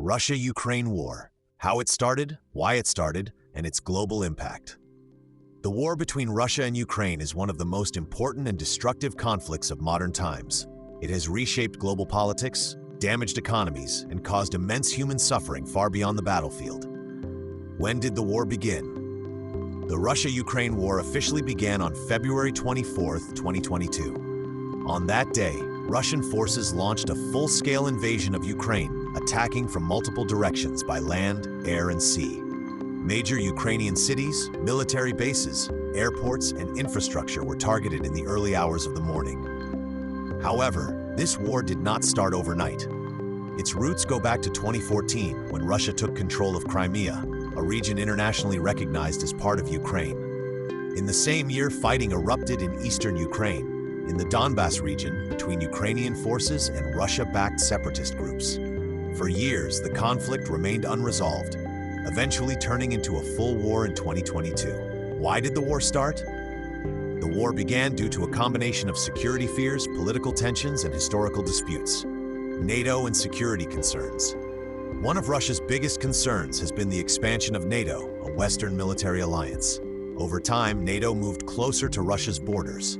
Russia-Ukraine War: how it started, why it started, and its global impact. The war between Russia and Ukraine is one of the most important and destructive conflicts of modern times. It has reshaped global politics, damaged economies, and caused immense human suffering far beyond the battlefield. When did the war begin? The Russia-Ukraine War officially began on February 24, 2022. On that day, Russian forces launched a full-scale invasion of Ukraine, attacking from multiple directions by land, air, and sea. Major Ukrainian cities, military bases, airports, and infrastructure were targeted in the early hours of the morning. However, this war did not start overnight. Its roots go back to 2014, when Russia took control of Crimea, a region internationally recognized as part of Ukraine. In the same year, fighting erupted in eastern Ukraine, in the Donbas region, between Ukrainian forces and Russia-backed separatist groups. For years, the conflict remained unresolved, eventually turning into a full war in 2022. Why did the war start? The war began due to a combination of security fears, political tensions, and historical disputes. NATO and security concerns. One of Russia's biggest concerns has been the expansion of NATO, a Western military alliance. Over time, NATO moved closer to Russia's borders.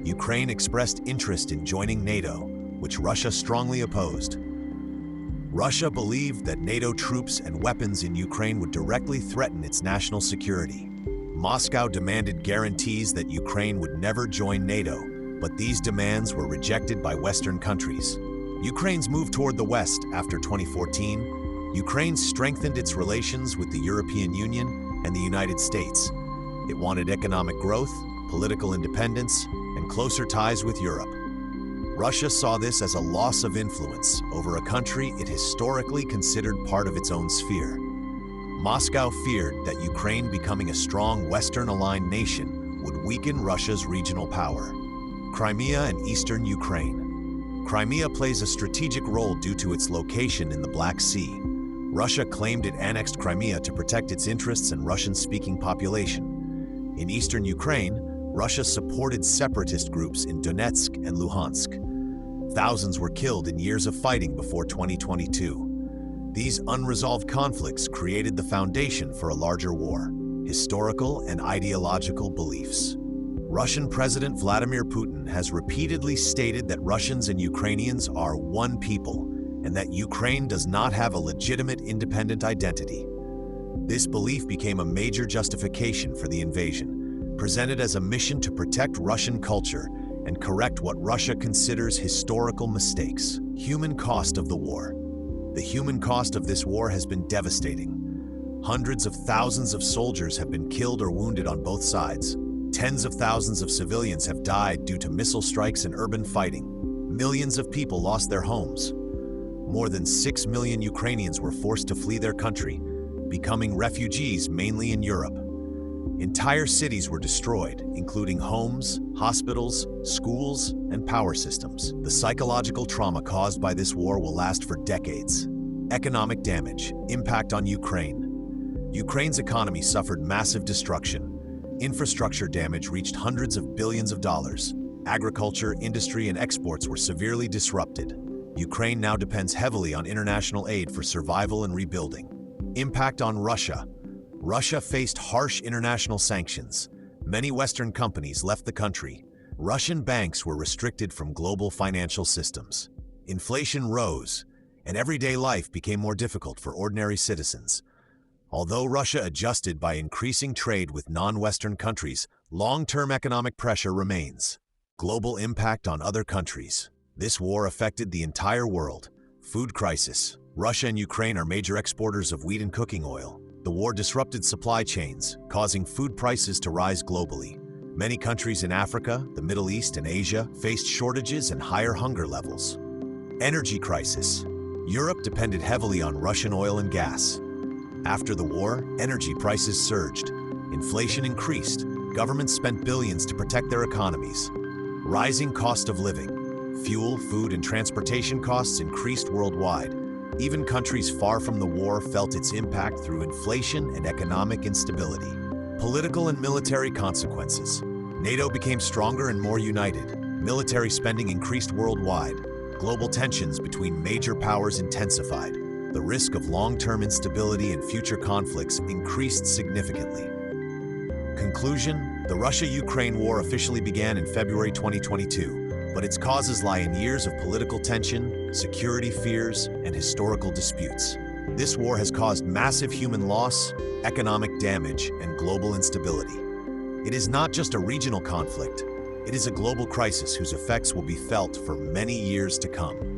Ukraine expressed interest in joining NATO, which Russia strongly opposed. Russia believed that NATO troops and weapons in Ukraine would directly threaten its national security. Moscow demanded guarantees that Ukraine would never join NATO, but these demands were rejected by Western countries. Ukraine's move toward the West after 2014, Ukraine strengthened its relations with the European Union and the United States. It wanted economic growth, political independence, and closer ties with Europe. Russia saw this as a loss of influence over a country it historically considered part of its own sphere. Moscow feared that Ukraine becoming a strong Western-aligned nation would weaken Russia's regional power. Crimea and eastern Ukraine. Crimea plays a strategic role due to its location in the Black Sea. Russia claimed it annexed Crimea to protect its interests and Russian-speaking population. In eastern Ukraine, Russia supported separatist groups in Donetsk and Luhansk. Thousands were killed in years of fighting before 2022. These unresolved conflicts created the foundation for a larger war: historical and ideological beliefs. Russian President Vladimir Putin has repeatedly stated that Russians and Ukrainians are one people, and that Ukraine does not have a legitimate independent identity. This belief became a major justification for the invasion, presented as a mission to protect Russian culture and correct what Russia considers historical mistakes. Human cost of the war. The human cost of this war has been devastating. Hundreds of thousands of soldiers have been killed or wounded on both sides. Tens of thousands of civilians have died due to missile strikes and urban fighting. Millions of people lost their homes. More than 6 million Ukrainians were forced to flee their country, becoming refugees mainly in Europe. Entire cities were destroyed, including homes, hospitals, schools, and power systems. The psychological trauma caused by this war will last for decades. Economic damage, impact on Ukraine. Ukraine's economy suffered massive destruction. Infrastructure damage reached hundreds of billions of dollars. Agriculture, industry, and exports were severely disrupted. Ukraine now depends heavily on international aid for survival and rebuilding. Impact on Russia. Russia faced harsh international sanctions. Many Western companies left the country. Russian banks were restricted from global financial systems. Inflation rose, and everyday life became more difficult for ordinary citizens. Although Russia adjusted by increasing trade with non-Western countries, long-term economic pressure remains. Global impact on other countries. This war affected the entire world. Food crisis. Russia and Ukraine are major exporters of wheat and cooking oil. The war disrupted supply chains, causing food prices to rise globally. Many countries in Africa, the Middle East, and Asia faced shortages and higher hunger levels. Energy crisis. Europe depended heavily on Russian oil and gas. After the war, energy prices surged. Inflation increased. Governments spent billions to protect their economies. Rising cost of living. Fuel, food, and transportation costs increased worldwide. Even countries far from the war felt its impact through inflation and economic instability. Political and military consequences. NATO became stronger and more united. Military spending increased worldwide. Global tensions between major powers intensified. the risk of long-term instability and future conflicts increased significantly. Conclusion: the Russia-Ukraine war officially began in February 2022, but its causes lie in years of political tension, security fears, and historical disputes. This war has caused massive human loss, economic damage, and global instability. It is not just a regional conflict, it is a global crisis whose effects will be felt for many years to come.